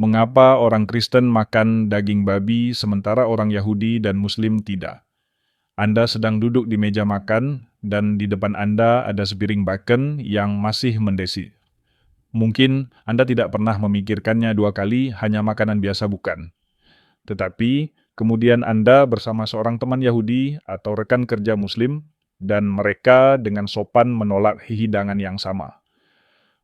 Mengapa orang Kristen makan daging babi sementara orang Yahudi dan Muslim tidak? Anda sedang duduk di meja makan dan di depan Anda ada sepiring bacon yang masih mendesi. Mungkin Anda tidak pernah memikirkannya dua kali, hanya makanan biasa bukan. Tetapi kemudian Anda bersama seorang teman Yahudi atau rekan kerja Muslim dan mereka dengan sopan menolak hidangan yang sama.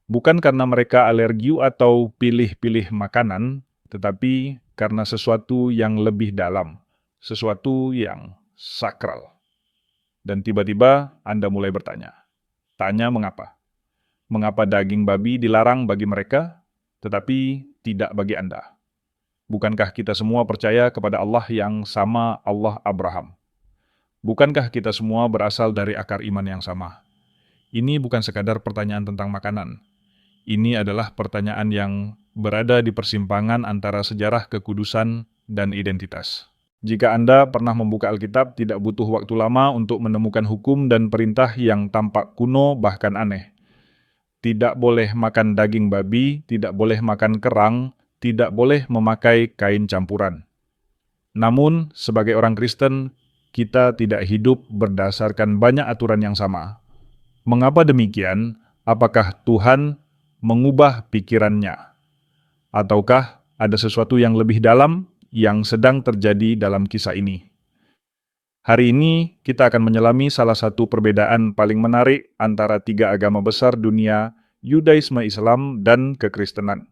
Bukan karena mereka alergi atau pilih-pilih makanan, tetapi karena sesuatu yang lebih dalam, sesuatu yang sakral. Dan tiba-tiba Anda mulai bertanya. Tanya mengapa? Mengapa daging babi dilarang bagi mereka, tetapi tidak bagi Anda? Bukankah kita semua percaya kepada Allah yang sama, Allah Abraham? Bukankah kita semua berasal dari akar iman yang sama? Ini bukan sekadar pertanyaan tentang makanan. Ini adalah pertanyaan yang berada di persimpangan antara sejarah kekudusan dan identitas. Jika Anda pernah membuka Alkitab, tidak butuh waktu lama untuk menemukan hukum dan perintah yang tampak kuno bahkan aneh. Tidak boleh makan daging babi, tidak boleh makan kerang, tidak boleh memakai kain campuran. Namun, sebagai orang Kristen, kita tidak hidup berdasarkan banyak aturan yang sama. Mengapa demikian? Apakah Tuhan mengubah pikirannya? Ataukah ada sesuatu yang lebih dalam yang sedang terjadi dalam kisah ini? Hari ini kita akan menyelami salah satu perbedaan paling menarik antara tiga agama besar dunia, Yudaisme, Islam, dan Kekristenan.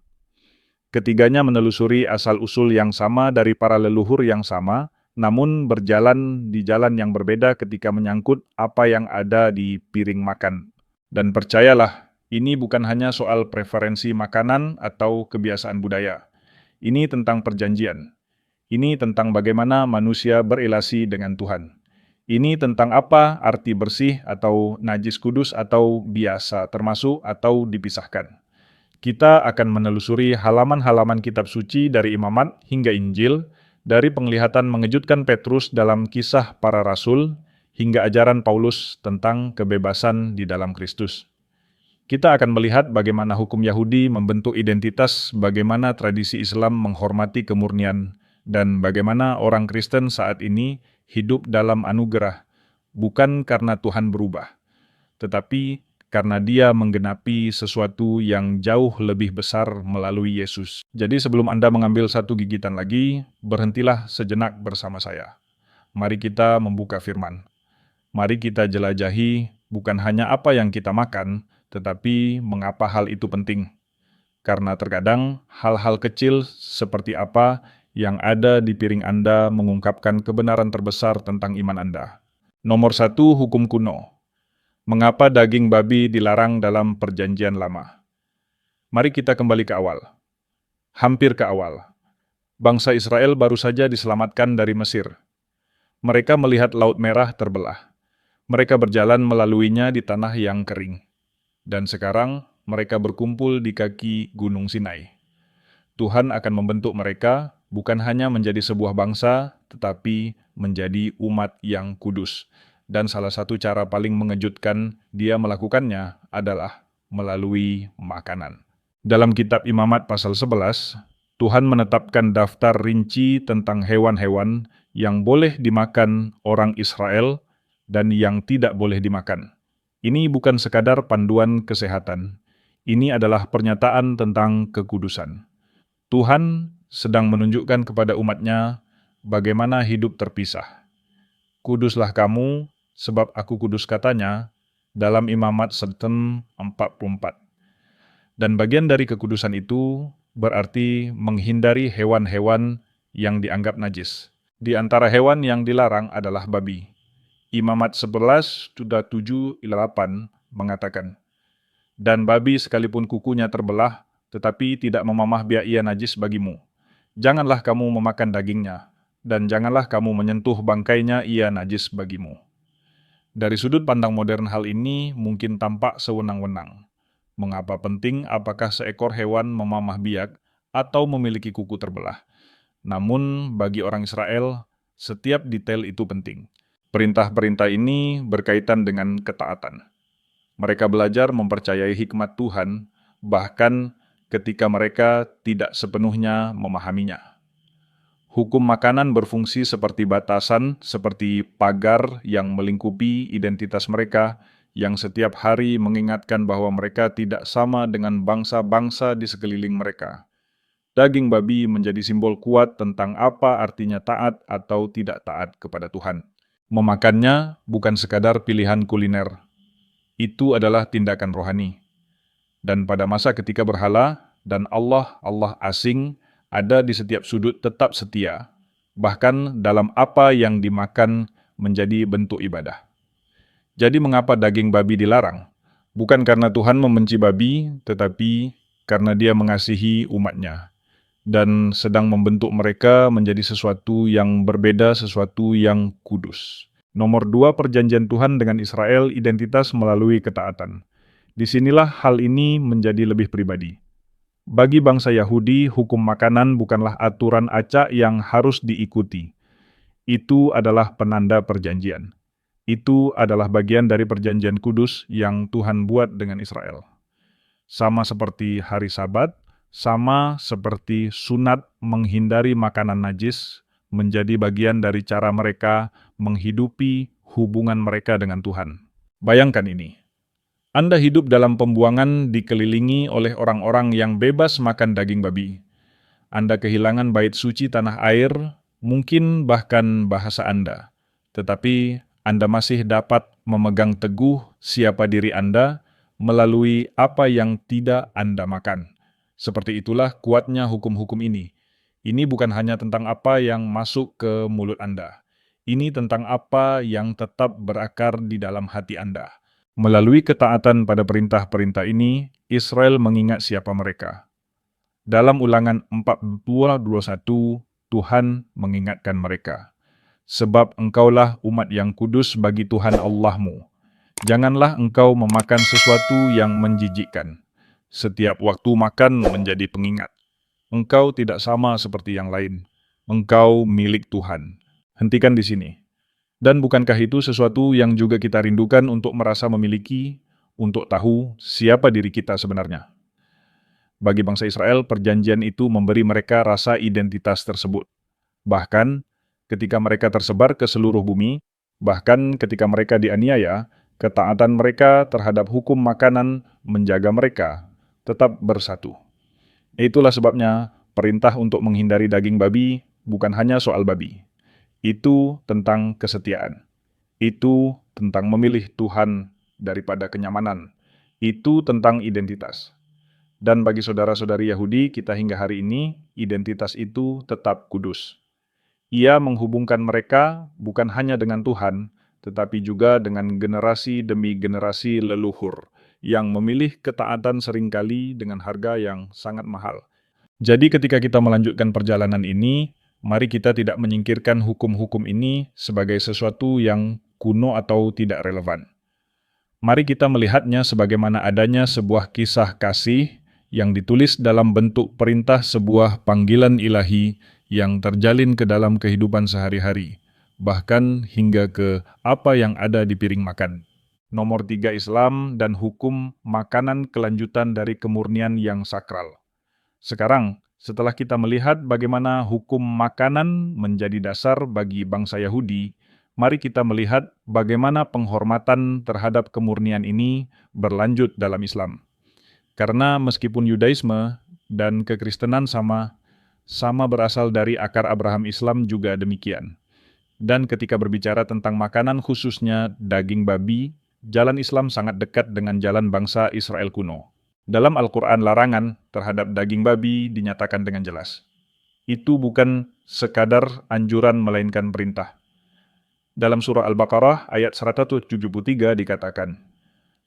Ketiganya menelusuri asal-usul yang sama dari para leluhur yang sama, namun berjalan di jalan yang berbeda ketika menyangkut apa yang ada di piring makan. Dan percayalah, ini bukan hanya soal preferensi makanan atau kebiasaan budaya. Ini tentang perjanjian. Ini tentang bagaimana manusia berelasi dengan Tuhan. Ini tentang apa arti bersih atau najis kudus atau biasa termasuk atau dipisahkan. Kita akan menelusuri halaman-halaman kitab suci dari Imamat hingga Injil, dari penglihatan mengejutkan Petrus dalam kisah para rasul, hingga ajaran Paulus tentang kebebasan di dalam Kristus. Kita akan melihat bagaimana hukum Yahudi membentuk identitas, bagaimana tradisi Islam menghormati kemurnian, dan bagaimana orang Kristen saat ini hidup dalam anugerah, bukan karena Tuhan berubah, tetapi karena Dia menggenapi sesuatu yang jauh lebih besar melalui Yesus. Jadi sebelum Anda mengambil satu gigitan lagi, berhentilah sejenak bersama saya. Mari kita membuka firman. Mari kita jelajahi bukan hanya apa yang kita makan, tetapi mengapa hal itu penting. Karena terkadang hal-hal kecil seperti apa yang ada di piring Anda mengungkapkan kebenaran terbesar tentang iman Anda. Nomor 1, hukum kuno. Mengapa daging babi dilarang dalam perjanjian lama? Mari kita kembali ke awal. Hampir ke awal. Bangsa Israel baru saja diselamatkan dari Mesir. Mereka melihat Laut Merah terbelah. Mereka berjalan melaluinya di tanah yang kering. Dan sekarang mereka berkumpul di kaki Gunung Sinai. Tuhan akan membentuk mereka bukan hanya menjadi sebuah bangsa, tetapi menjadi umat yang kudus. Dan salah satu cara paling mengejutkan Dia melakukannya adalah melalui makanan. Dalam kitab Imamat pasal 11, Tuhan menetapkan daftar rinci tentang hewan-hewan yang boleh dimakan orang Israel dan yang tidak boleh dimakan. Ini bukan sekadar panduan kesehatan. Ini adalah pernyataan tentang kekudusan. Tuhan sedang menunjukkan kepada umatnya bagaimana hidup terpisah. Kuduslah kamu, sebab aku kudus, katanya dalam Imamat 44. Dan bagian dari kekudusan itu berarti menghindari hewan-hewan yang dianggap najis. Di antara hewan yang dilarang adalah babi. Imamat 11:7-8 mengatakan, "Dan babi sekalipun kukunya terbelah, tetapi tidak memamah biak ia najis bagimu. Janganlah kamu memakan dagingnya, dan janganlah kamu menyentuh bangkainya, ia najis bagimu." Dari sudut pandang modern hal ini mungkin tampak sewenang-wenang. Mengapa penting apakah seekor hewan memamah biak atau memiliki kuku terbelah? Namun bagi orang Israel, setiap detail itu penting. Perintah-perintah ini berkaitan dengan ketaatan. Mereka belajar mempercayai hikmat Tuhan, bahkan ketika mereka tidak sepenuhnya memahaminya. Hukum makanan berfungsi seperti batasan, seperti pagar yang melingkupi identitas mereka, yang setiap hari mengingatkan bahwa mereka tidak sama dengan bangsa-bangsa di sekeliling mereka. Daging babi menjadi simbol kuat tentang apa artinya taat atau tidak taat kepada Tuhan. Memakannya bukan sekadar pilihan kuliner, itu adalah tindakan rohani. Dan pada masa ketika berhala dan Allah asing ada di setiap sudut tetap setia, bahkan dalam apa yang dimakan menjadi bentuk ibadah. Jadi mengapa daging babi dilarang? Bukan karena Tuhan membenci babi, tetapi karena Dia mengasihi umatnya dan sedang membentuk mereka menjadi sesuatu yang berbeda, sesuatu yang kudus. Nomor 2, perjanjian Tuhan dengan Israel, identitas melalui ketaatan. Disinilah hal ini menjadi lebih pribadi. Bagi bangsa Yahudi, hukum makanan bukanlah aturan acak yang harus diikuti. Itu adalah penanda perjanjian. Itu adalah bagian dari perjanjian kudus yang Tuhan buat dengan Israel. Sama seperti hari Sabat, sama seperti sunat menghindari makanan najis, menjadi bagian dari cara mereka menghidupi hubungan mereka dengan Tuhan. Bayangkan ini. Anda hidup dalam pembuangan dikelilingi oleh orang-orang yang bebas makan daging babi. Anda kehilangan bait suci tanah air, mungkin bahkan bahasa Anda. Tetapi Anda masih dapat memegang teguh siapa diri Anda melalui apa yang tidak Anda makan. Seperti itulah kuatnya hukum-hukum ini. Ini bukan hanya tentang apa yang masuk ke mulut Anda. Ini tentang apa yang tetap berakar di dalam hati Anda. Melalui ketaatan pada perintah-perintah ini, Israel mengingat siapa mereka. Dalam Ulangan 42:21, Tuhan mengingatkan mereka. Sebab engkaulah umat yang kudus bagi Tuhan Allahmu. Janganlah engkau memakan sesuatu yang menjijikkan. Setiap waktu makan menjadi pengingat. Engkau tidak sama seperti yang lain. Engkau milik Tuhan. Hentikan di sini. Dan bukankah itu sesuatu yang juga kita rindukan untuk merasa memiliki, untuk tahu siapa diri kita sebenarnya? Bagi bangsa Israel, perjanjian itu memberi mereka rasa identitas tersebut. Bahkan ketika mereka tersebar ke seluruh bumi, bahkan ketika mereka dianiaya, ketaatan mereka terhadap hukum makanan menjaga mereka tetap bersatu. Itulah sebabnya perintah untuk menghindari daging babi bukan hanya soal babi. Itu tentang kesetiaan. Itu tentang memilih Tuhan daripada kenyamanan. Itu tentang identitas. Dan bagi saudara-saudari Yahudi, kita hingga hari ini, identitas itu tetap kudus. Ia menghubungkan mereka bukan hanya dengan Tuhan, tetapi juga dengan generasi demi generasi leluhur, yang memilih ketaatan seringkali dengan harga yang sangat mahal. Jadi ketika kita melanjutkan perjalanan ini, mari kita tidak menyingkirkan hukum-hukum ini sebagai sesuatu yang kuno atau tidak relevan. Mari kita melihatnya sebagaimana adanya sebuah kisah kasih yang ditulis dalam bentuk perintah sebuah panggilan ilahi yang terjalin ke dalam kehidupan sehari-hari, bahkan hingga ke apa yang ada di piring makan. Nomor 3, Islam dan hukum makanan kelanjutan dari kemurnian yang sakral. Sekarang, setelah kita melihat bagaimana hukum makanan menjadi dasar bagi bangsa Yahudi, mari kita melihat bagaimana penghormatan terhadap kemurnian ini berlanjut dalam Islam. Karena meskipun Yudaisme dan kekristenan sama berasal dari akar Abraham, Islam juga demikian. Dan ketika berbicara tentang makanan khususnya daging babi, jalan Islam sangat dekat dengan jalan bangsa Israel kuno. Dalam Al-Quran, larangan terhadap daging babi dinyatakan dengan jelas. Itu bukan sekadar anjuran melainkan perintah. Dalam surah Al-Baqarah ayat 173 dikatakan,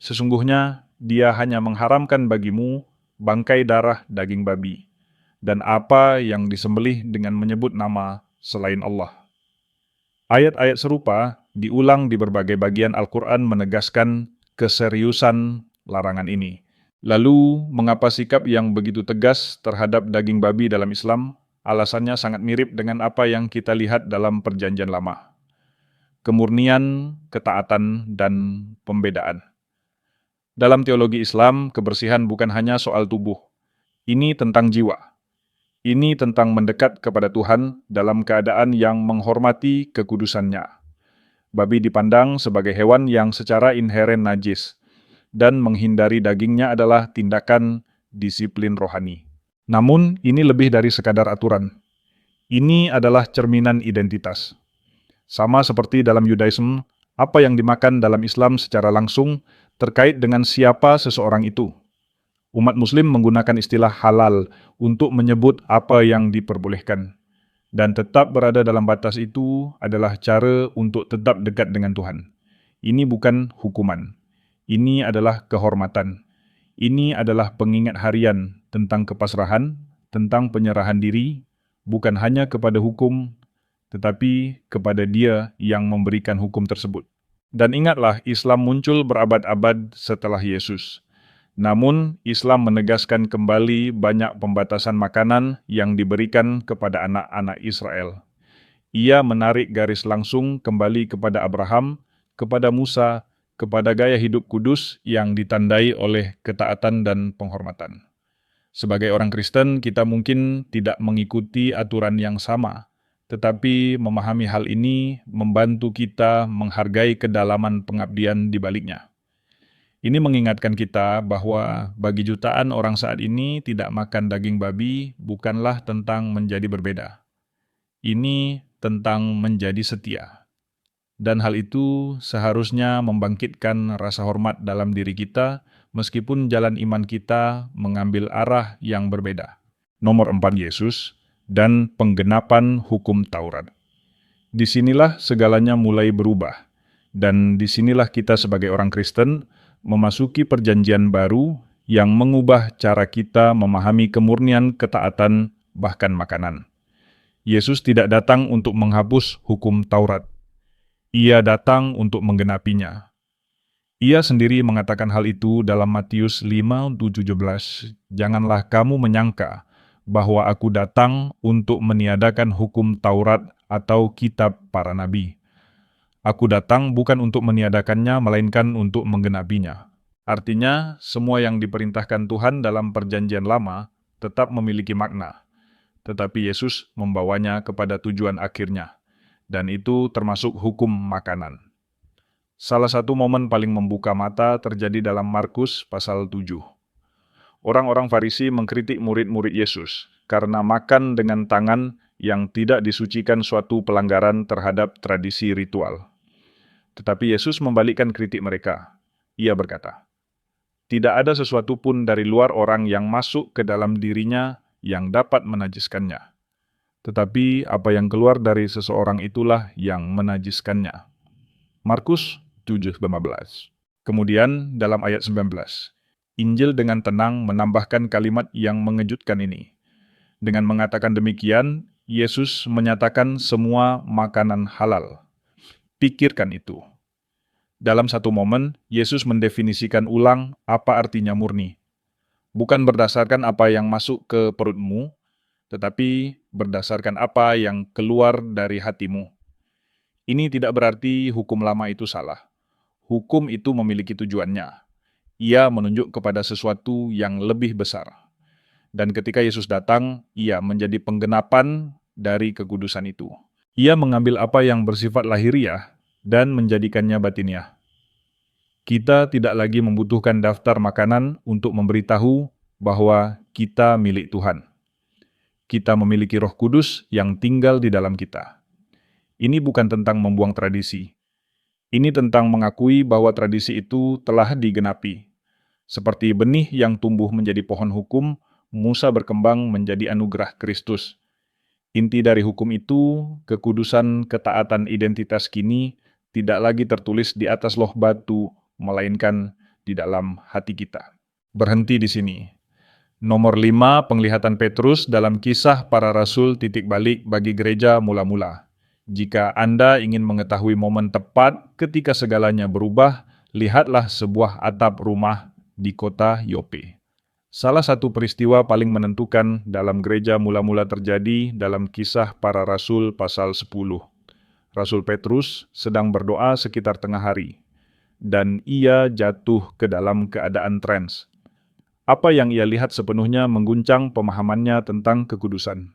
sesungguhnya Dia hanya mengharamkan bagimu bangkai darah daging babi, dan apa yang disembelih dengan menyebut nama selain Allah. Ayat-ayat serupa diulang di berbagai bagian Al-Quran menegaskan keseriusan larangan ini. Lalu, mengapa sikap yang begitu tegas terhadap daging babi dalam Islam? Alasannya sangat mirip dengan apa yang kita lihat dalam Perjanjian Lama. Kemurnian, ketaatan, dan pembedaan. Dalam teologi Islam, kebersihan bukan hanya soal tubuh. Ini tentang jiwa. Ini tentang mendekat kepada Tuhan dalam keadaan yang menghormati kekudusannya. Babi dipandang sebagai hewan yang secara inheren najis, dan menghindari dagingnya adalah tindakan disiplin rohani. Namun, ini lebih dari sekadar aturan. Ini adalah cerminan identitas. Sama seperti dalam Yudaisme, apa yang dimakan dalam Islam secara langsung terkait dengan siapa seseorang itu. Umat Muslim menggunakan istilah halal untuk menyebut apa yang diperbolehkan. Dan tetap berada dalam batas itu adalah cara untuk tetap dekat dengan Tuhan. Ini bukan hukuman. Ini adalah kehormatan. Ini adalah pengingat harian tentang kepasrahan, tentang penyerahan diri, bukan hanya kepada hukum, tetapi kepada Dia yang memberikan hukum tersebut. Dan ingatlah, Islam muncul berabad-abad setelah Yesus. Namun, Islam menegaskan kembali banyak pembatasan makanan yang diberikan kepada anak-anak Israel. Ia menarik garis langsung kembali kepada Abraham, kepada Musa, kepada gaya hidup kudus yang ditandai oleh ketaatan dan penghormatan. Sebagai orang Kristen, kita mungkin tidak mengikuti aturan yang sama, tetapi memahami hal ini membantu kita menghargai kedalaman pengabdian di baliknya. Ini mengingatkan kita bahwa bagi jutaan orang saat ini tidak makan daging babi bukanlah tentang menjadi berbeda. Ini tentang menjadi setia. Dan hal itu seharusnya membangkitkan rasa hormat dalam diri kita meskipun jalan iman kita mengambil arah yang berbeda. Nomor 4, Yesus dan penggenapan hukum Taurat. Disinilah segalanya mulai berubah. Dan disinilah kita sebagai orang Kristen memasuki perjanjian baru yang mengubah cara kita memahami kemurnian ketaatan bahkan makanan. Yesus tidak datang untuk menghapus hukum Taurat. Ia datang untuk menggenapinya. Ia sendiri mengatakan hal itu dalam Matius 5:17. Janganlah kamu menyangka bahwa aku datang untuk meniadakan hukum Taurat atau kitab para nabi. Aku datang bukan untuk meniadakannya, melainkan untuk menggenapinya. Artinya, semua yang diperintahkan Tuhan dalam perjanjian lama tetap memiliki makna. Tetapi Yesus membawanya kepada tujuan akhirnya. Dan itu termasuk hukum makanan. Salah satu momen paling membuka mata terjadi dalam Markus pasal 7. Orang-orang Farisi mengkritik murid-murid Yesus karena makan dengan tangan yang tidak disucikan suatu pelanggaran terhadap tradisi ritual. Tetapi Yesus membalikkan kritik mereka. Ia berkata, "Tidak ada sesuatu pun dari luar orang yang masuk ke dalam dirinya yang dapat menajiskannya. Tetapi apa yang keluar dari seseorang itulah yang menajiskannya." Markus 7:15. Kemudian dalam ayat 19, Injil dengan tenang menambahkan kalimat yang mengejutkan ini. Dengan mengatakan demikian, Yesus menyatakan semua makanan halal. Pikirkan itu. Dalam satu momen, Yesus mendefinisikan ulang apa artinya murni. Bukan berdasarkan apa yang masuk ke perutmu, tetapi berdasarkan apa yang keluar dari hatimu. Ini tidak berarti hukum lama itu salah. Hukum itu memiliki tujuannya. Ia menunjuk kepada sesuatu yang lebih besar. Dan ketika Yesus datang, ia menjadi penggenapan dari kekudusan itu. Ia mengambil apa yang bersifat lahiriah dan menjadikannya batiniah. Kita tidak lagi membutuhkan daftar makanan untuk memberitahu bahwa kita milik Tuhan. Kita memiliki Roh Kudus yang tinggal di dalam kita. Ini bukan tentang membuang tradisi. Ini tentang mengakui bahwa tradisi itu telah digenapi. Seperti benih yang tumbuh menjadi pohon hukum, Musa berkembang menjadi anugerah Kristus. Inti dari hukum itu, kekudusan ketaatan identitas kini tidak lagi tertulis di atas loh batu, melainkan di dalam hati kita. Berhenti di sini. Nomor 5, penglihatan Petrus dalam Kisah Para Rasul _balik bagi gereja mula-mula. Jika Anda ingin mengetahui momen tepat ketika segalanya berubah, lihatlah sebuah atap rumah di kota Yope. Salah satu peristiwa paling menentukan dalam gereja mula-mula terjadi dalam Kisah Para Rasul pasal 10. Rasul Petrus sedang berdoa sekitar tengah hari, dan ia jatuh ke dalam keadaan trans. Apa yang ia lihat sepenuhnya mengguncang pemahamannya tentang kekudusan.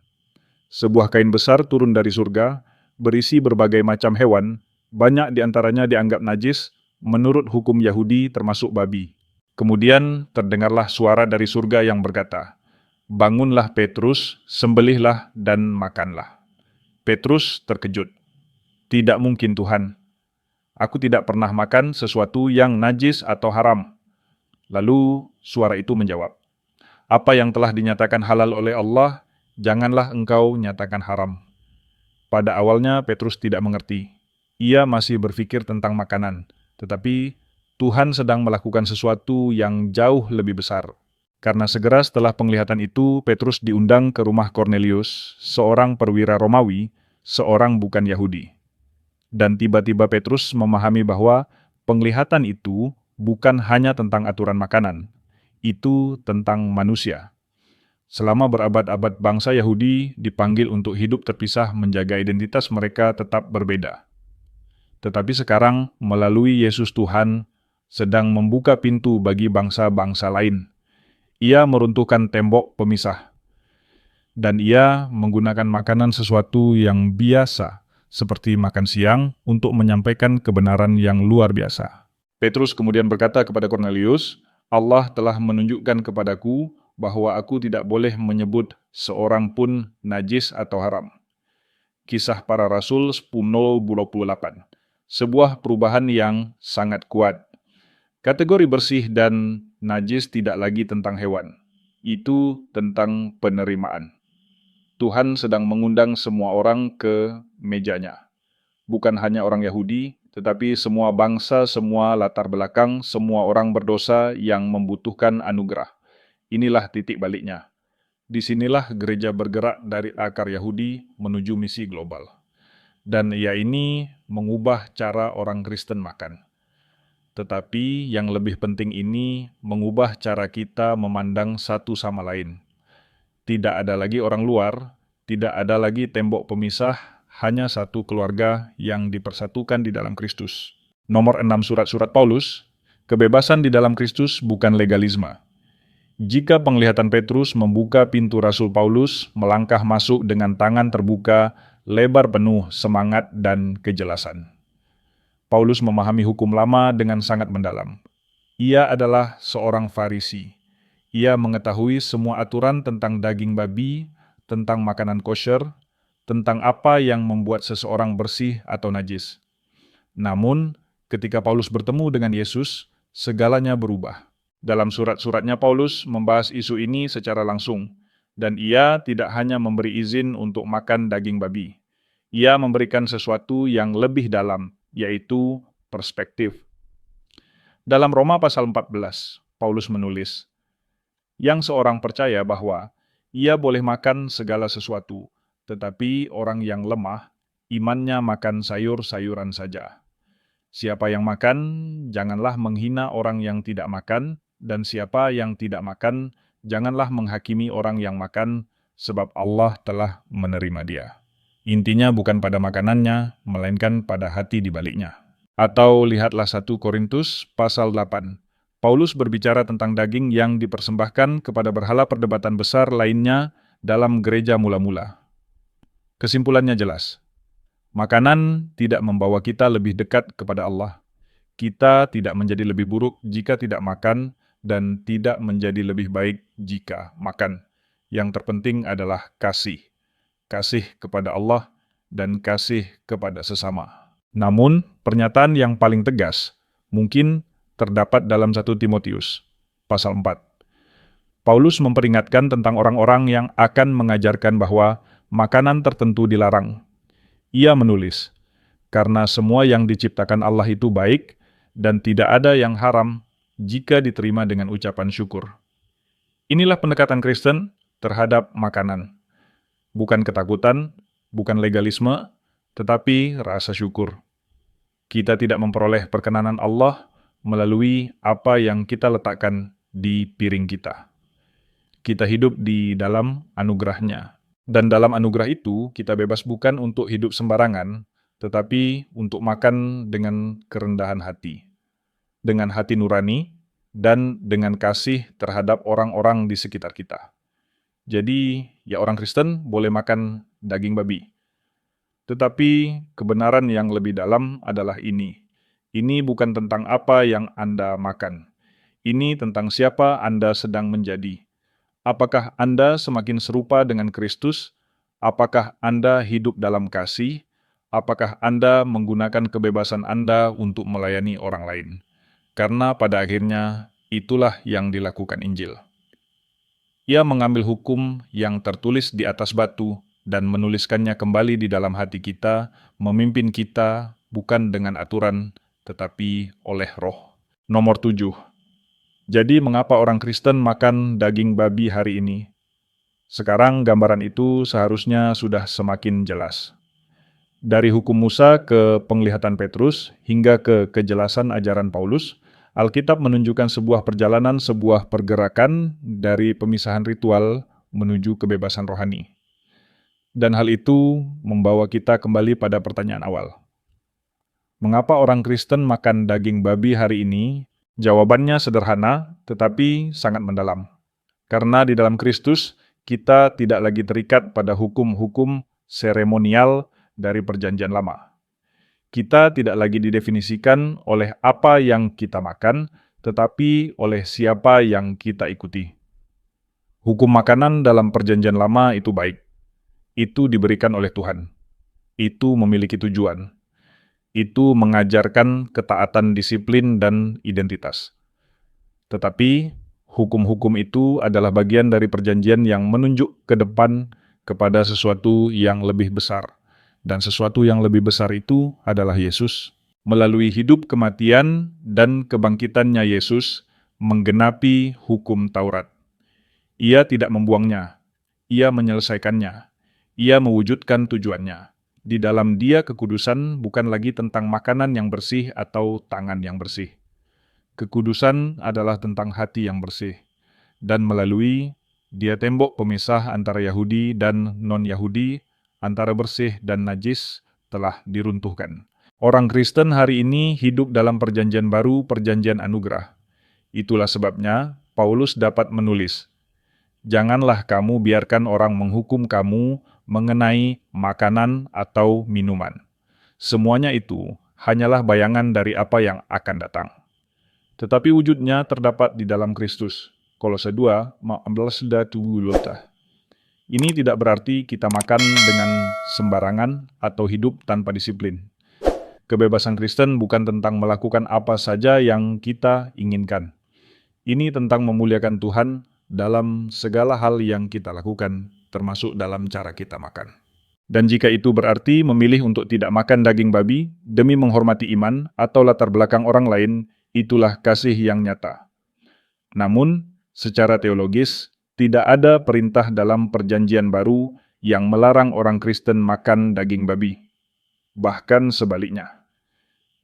Sebuah kain besar turun dari surga, berisi berbagai macam hewan, banyak di antaranya dianggap najis, menurut hukum Yahudi termasuk babi. Kemudian terdengarlah suara dari surga yang berkata, "Bangunlah Petrus, sembelihlah dan makanlah." Petrus terkejut. "Tidak mungkin Tuhan. Aku tidak pernah makan sesuatu yang najis atau haram." Lalu suara itu menjawab, "Apa yang telah dinyatakan halal oleh Allah, janganlah engkau nyatakan haram." Pada awalnya Petrus tidak mengerti. Ia masih berpikir tentang makanan, tetapi Tuhan sedang melakukan sesuatu yang jauh lebih besar. Karena segera setelah penglihatan itu, Petrus diundang ke rumah Kornelius, seorang perwira Romawi, seorang bukan Yahudi. Dan tiba-tiba Petrus memahami bahwa penglihatan itu bukan hanya tentang aturan makanan, itu tentang manusia. Selama berabad-abad bangsa Yahudi dipanggil untuk hidup terpisah menjaga identitas mereka tetap berbeda. Tetapi sekarang melalui Yesus Tuhan sedang membuka pintu bagi bangsa-bangsa lain. Ia meruntuhkan tembok pemisah. Dan ia menggunakan makanan sesuatu yang biasa, seperti makan siang, untuk menyampaikan kebenaran yang luar biasa. Petrus kemudian berkata kepada Kornelius, "Allah telah menunjukkan kepadaku bahwa aku tidak boleh menyebut seorang pun najis atau haram." Kisah Para Rasul 10:28. Sebuah perubahan yang sangat kuat. Kategori bersih dan najis tidak lagi tentang hewan. Itu tentang penerimaan. Tuhan sedang mengundang semua orang ke mejanya. Bukan hanya orang Yahudi, tetapi semua bangsa, semua latar belakang, semua orang berdosa yang membutuhkan anugerah. Inilah titik baliknya. Disinilah gereja bergerak dari akar Yahudi menuju misi global. Dan ini mengubah cara orang Kristen makan. Tetapi yang lebih penting ini mengubah cara kita memandang satu sama lain. Tidak ada lagi orang luar, tidak ada lagi tembok pemisah, hanya satu keluarga yang dipersatukan di dalam Kristus. Nomor 6 surat-surat Paulus, kebebasan di dalam Kristus bukan legalisme. Jika penglihatan Petrus membuka pintu Rasul Paulus melangkah masuk dengan tangan terbuka, lebar penuh semangat dan kejelasan. Paulus memahami hukum lama dengan sangat mendalam. Ia adalah seorang Farisi. Ia mengetahui semua aturan tentang daging babi, tentang makanan kosher, tentang apa yang membuat seseorang bersih atau najis. Namun, ketika Paulus bertemu dengan Yesus, segalanya berubah. Dalam surat-suratnya Paulus membahas isu ini secara langsung, dan ia tidak hanya memberi izin untuk makan daging babi. Ia memberikan sesuatu yang lebih dalam, yaitu perspektif. Dalam Roma pasal 14, Paulus menulis, "Yang seorang percaya bahwa ia boleh makan segala sesuatu, tetapi orang yang lemah, imannya makan sayur-sayuran saja. Siapa yang makan, janganlah menghina orang yang tidak makan, dan siapa yang tidak makan, janganlah menghakimi orang yang makan, sebab Allah telah menerima dia." Intinya bukan pada makanannya, melainkan pada hati di baliknya. Atau lihatlah 1 Korintus pasal 8. Paulus berbicara tentang daging yang dipersembahkan kepada berhala perdebatan besar lainnya dalam gereja mula-mula. Kesimpulannya jelas. Makanan tidak membawa kita lebih dekat kepada Allah. Kita tidak menjadi lebih buruk jika tidak makan dan tidak menjadi lebih baik jika makan. Yang terpenting adalah kasih. Kasih kepada Allah dan kasih kepada sesama. Namun, pernyataan yang paling tegas mungkin terdapat dalam 1 Timotius, pasal 4. Paulus memperingatkan tentang orang-orang yang akan mengajarkan bahwa makanan tertentu dilarang. Ia menulis, "Karena semua yang diciptakan Allah itu baik, dan tidak ada yang haram jika diterima dengan ucapan syukur." Inilah pendekatan Kristen terhadap makanan. Bukan ketakutan, bukan legalisme, tetapi rasa syukur. Kita tidak memperoleh perkenanan Allah melalui apa yang kita letakkan di piring kita. Kita hidup di dalam anugerah-Nya. Dan dalam anugerah itu, kita bebas bukan untuk hidup sembarangan, tetapi untuk makan dengan kerendahan hati. Dengan hati nurani, dan dengan kasih terhadap orang-orang di sekitar kita. Jadi, ya orang Kristen boleh makan daging babi. Tetapi kebenaran yang lebih dalam adalah ini. Ini bukan tentang apa yang Anda makan. Ini tentang siapa Anda sedang menjadi. Apakah Anda semakin serupa dengan Kristus? Apakah Anda hidup dalam kasih? Apakah Anda menggunakan kebebasan Anda untuk melayani orang lain? Karena pada akhirnya itulah yang dilakukan Injil. Ia mengambil hukum yang tertulis di atas batu dan menuliskannya kembali di dalam hati kita, memimpin kita bukan dengan aturan, tetapi oleh Roh. Nomor 7. Jadi mengapa orang Kristen makan daging babi hari ini? Sekarang gambaran itu seharusnya sudah semakin jelas. Dari hukum Musa ke penglihatan Petrus hingga ke kejelasan ajaran Paulus, Alkitab menunjukkan sebuah perjalanan, sebuah pergerakan dari pemisahan ritual menuju kebebasan rohani. Dan hal itu membawa kita kembali pada pertanyaan awal. Mengapa orang Kristen makan daging babi hari ini? Jawabannya sederhana, tetapi sangat mendalam. Karena di dalam Kristus, kita tidak lagi terikat pada hukum-hukum seremonial dari Perjanjian Lama. Kita tidak lagi didefinisikan oleh apa yang kita makan, tetapi oleh siapa yang kita ikuti. Hukum makanan dalam Perjanjian Lama itu baik. Itu diberikan oleh Tuhan. Itu memiliki tujuan. Itu mengajarkan ketaatan disiplin dan identitas. Tetapi hukum-hukum itu adalah bagian dari perjanjian yang menunjuk ke depan kepada sesuatu yang lebih besar. Dan sesuatu yang lebih besar itu adalah Yesus. Melalui hidup, kematian, dan kebangkitannya Yesus menggenapi hukum Taurat. Ia tidak membuangnya, ia menyelesaikannya, ia mewujudkan tujuannya. Di dalam Dia kekudusan bukan lagi tentang makanan yang bersih atau tangan yang bersih. Kekudusan adalah tentang hati yang bersih. Dan melalui Dia tembok pemisah antara Yahudi dan non-Yahudi, antara bersih dan najis, telah diruntuhkan. Orang Kristen hari ini hidup dalam perjanjian baru, perjanjian anugerah. Itulah sebabnya Paulus dapat menulis, "Janganlah kamu biarkan orang menghukum kamu mengenai makanan atau minuman. Semuanya itu hanyalah bayangan dari apa yang akan datang. Tetapi wujudnya terdapat di dalam Kristus." Kolose 2, 14-20. Ini tidak berarti kita makan dengan sembarangan atau hidup tanpa disiplin. Kebebasan Kristen bukan tentang melakukan apa saja yang kita inginkan. Ini tentang memuliakan Tuhan dalam segala hal yang kita lakukan, termasuk dalam cara kita makan. Dan jika itu berarti memilih untuk tidak makan daging babi demi menghormati iman atau latar belakang orang lain, itulah kasih yang nyata. Namun, secara teologis, tidak ada perintah dalam perjanjian baru yang melarang orang Kristen makan daging babi. Bahkan sebaliknya.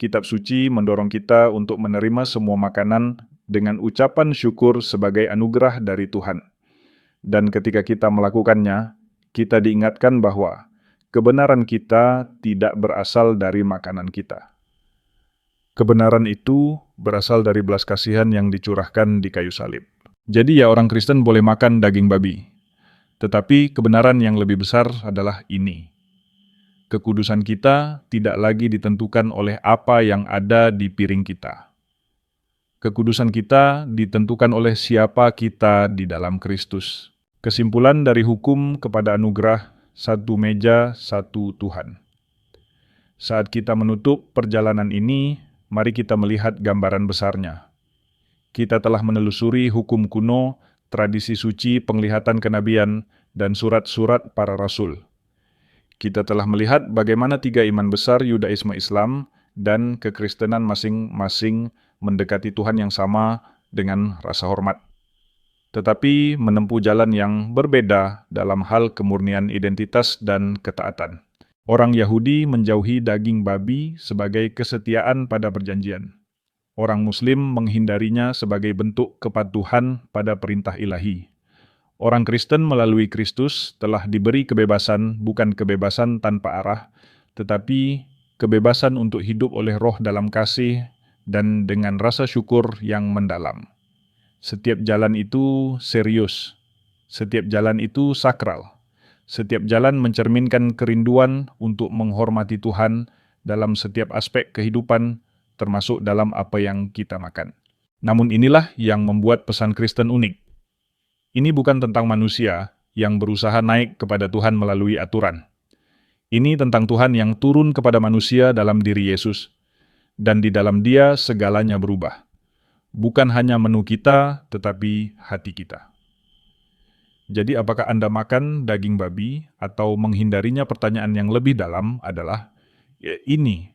Kitab suci mendorong kita untuk menerima semua makanan dengan ucapan syukur sebagai anugerah dari Tuhan. Dan ketika kita melakukannya, kita diingatkan bahwa kebenaran kita tidak berasal dari makanan kita. Kebenaran itu berasal dari belas kasihan yang dicurahkan di kayu salib. Jadi ya orang Kristen boleh makan daging babi. Tetapi kebenaran yang lebih besar adalah ini. Kekudusan kita tidak lagi ditentukan oleh apa yang ada di piring kita. Kekudusan kita ditentukan oleh siapa kita di dalam Kristus. Kesimpulan dari hukum kepada anugerah, satu meja, satu Tuhan. Saat kita menutup perjalanan ini, mari kita melihat gambaran besarnya. Kita telah menelusuri hukum kuno, tradisi suci, penglihatan kenabian, dan surat-surat para rasul. Kita telah melihat bagaimana tiga iman besar Yudaisme, Islam, dan kekristenan masing-masing mendekati Tuhan yang sama dengan rasa hormat. Tetapi menempuh jalan yang berbeda dalam hal kemurnian identitas dan ketaatan. Orang Yahudi menjauhi daging babi sebagai kesetiaan pada perjanjian. Orang Muslim menghindarinya sebagai bentuk kepatuhan pada perintah ilahi. Orang Kristen melalui Kristus telah diberi kebebasan, bukan kebebasan tanpa arah, tetapi kebebasan untuk hidup oleh Roh dalam kasih dan dengan rasa syukur yang mendalam. Setiap jalan itu serius. Setiap jalan itu sakral. Setiap jalan mencerminkan kerinduan untuk menghormati Tuhan dalam setiap aspek kehidupan, termasuk dalam apa yang kita makan. Namun inilah yang membuat pesan Kristen unik. Ini bukan tentang manusia yang berusaha naik kepada Tuhan melalui aturan. Ini tentang Tuhan yang turun kepada manusia dalam diri Yesus, dan di dalam Dia segalanya berubah. Bukan hanya menu kita, tetapi hati kita. Jadi apakah Anda makan daging babi atau menghindarinya? Pertanyaan yang lebih dalam adalah, ini,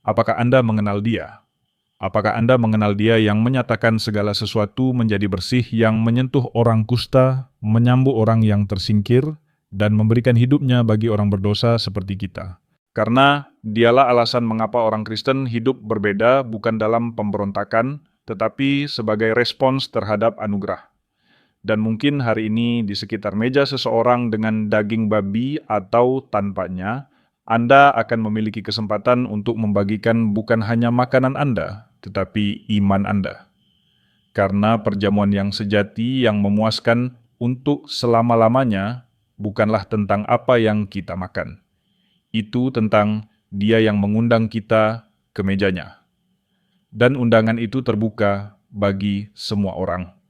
apakah Anda mengenal Dia? Apakah Anda mengenal Dia yang menyatakan segala sesuatu menjadi bersih, yang menyentuh orang kusta, menyambut orang yang tersingkir, dan memberikan hidupnya bagi orang berdosa seperti kita? Karena dialah alasan mengapa orang Kristen hidup berbeda, bukan dalam pemberontakan, tetapi sebagai respons terhadap anugerah. Dan mungkin hari ini di sekitar meja seseorang dengan daging babi atau tanpanya, Anda akan memiliki kesempatan untuk membagikan bukan hanya makanan Anda, tetapi iman Anda. Karena perjamuan yang sejati yang memuaskan untuk selama-lamanya bukanlah tentang apa yang kita makan. Itu tentang Dia yang mengundang kita ke mejanya. Dan undangan itu terbuka bagi semua orang.